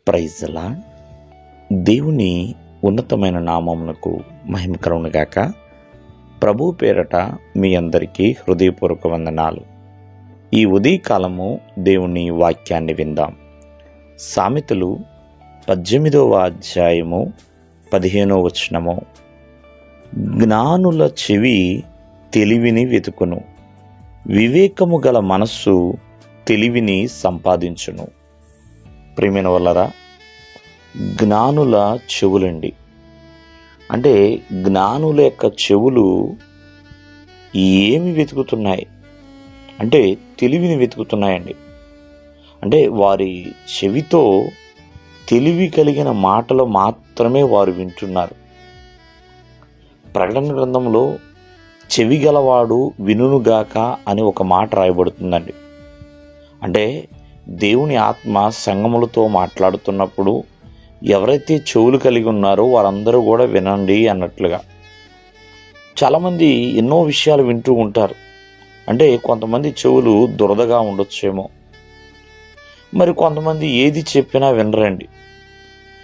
Praise the lord. దేవుని ఉన్నతమైన నామమునకు మహిమ కలుగునుగాక. ప్రభు పేరట మీ అందరికీ హృదయపూర్వక వందనాలు. ఈ ఉదయకాలము దేవుని వాక్యాన్ని విందాం. సామెతలు 18వ అధ్యాయము 15వ వచనము. జ్ఞానుల చెవి తెలివిని వెతుకును, వివేకము గల మనస్సు తెలివిని సంపాదించును. ప్రియమైన వాళ్ళరా, జ్ఞానుల చెవులండి. అంటే జ్ఞానుల యొక్క చెవులు ఏమి వెతుకుతున్నాయి అంటే తెలివిని వెతుకుతున్నాయండి. అంటే వారి చెవితో తెలివి కలిగిన మాటలు మాత్రమే వారు వింటున్నారు. ప్రకటన గ్రంథంలో చెవి గలవాడు వినుగాక అని ఒక మాట రాయబడుతుందండి. అంటే దేవుని ఆత్మ సంఘములతో మాట్లాడుతున్నప్పుడు ఎవరైతే చెవులు కలిగి ఉన్నారో వారందరూ కూడా వినండి అన్నట్లుగా. చాలామంది ఎన్నో విషయాలు వింటూ ఉంటారు. అంటే కొంతమంది చెవులు దురదగా ఉండొచ్చేమో, మరి కొంతమంది ఏది చెప్పినా వినరండి.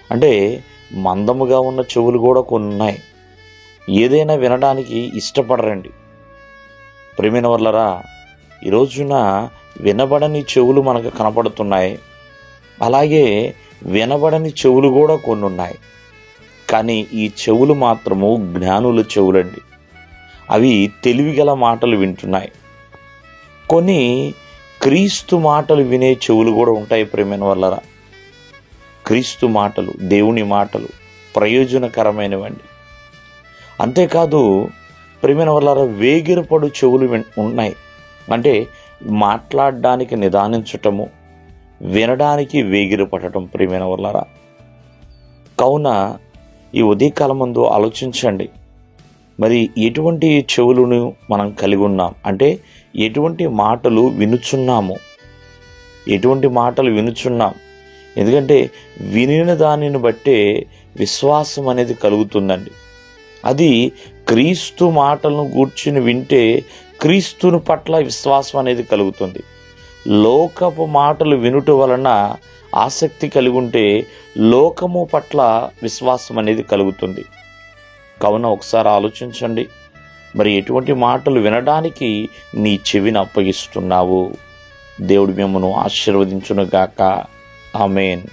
అంటే మందముగా ఉన్న చెవులు కూడా కొన్ని ఉన్నాయి, ఏదైనా వినడానికి ఇష్టపడరండి. ప్రియమైన వాళ్ళరా, ఈ రోజున వినబడని చెవులు మనకు కనపడుతున్నాయి, అలాగే వినబడని చెవులు కూడా కొన్ని ఉన్నాయి. కానీ ఈ చెవులు మాత్రము జ్ఞానుల చెవులండి. అవి తెలివిగల మాటలు వింటున్నాయి. కొన్ని క్రీస్తు మాటలు వినే చెవులు కూడా ఉంటాయి. ప్రియమైన వాళ్ళరా, క్రీస్తు మాటలు, దేవుని మాటలు ప్రయోజనకరమైనవండి. అంతేకాదు ప్రియమైన వాళ్ళరా, వేగిరపడు చెవులు ఉన్నాయి. అంటే మాట్లాడడానికి నిదానించటము, వినడానికి వేగిరపడటం. ప్రియమైన వాళ్ళరా, కావున ఈ ఉదయకాలం ముందు ఆలోచించండి. మరి ఎటువంటి చెవులను మనం కలిగి ఉన్నాం, అంటే ఎటువంటి మాటలు వినుచున్నాము, ఎటువంటి మాటలు వినుచున్నాం. ఎందుకంటే వినిన దానిని బట్టే విశ్వాసం అనేది కలుగుతుందండి. అది క్రీస్తు మాటలను గూర్చుని వింటే క్రీస్తుని పట్ల విశ్వాసం అనేది కలుగుతుంది. లోకపు మాటలు వినుట వలన ఆసక్తి కలిగి ఉంటే లోకము పట్ల విశ్వాసం అనేది కలుగుతుంది. కావున ఒకసారి ఆలోచించండి, మరి ఎటువంటి మాటలు వినడానికి నీ చెవిని అప్పగిస్తున్నావు? దేవుడు మిమ్మను ఆశీర్వదించునుగాక. ఆమేన్.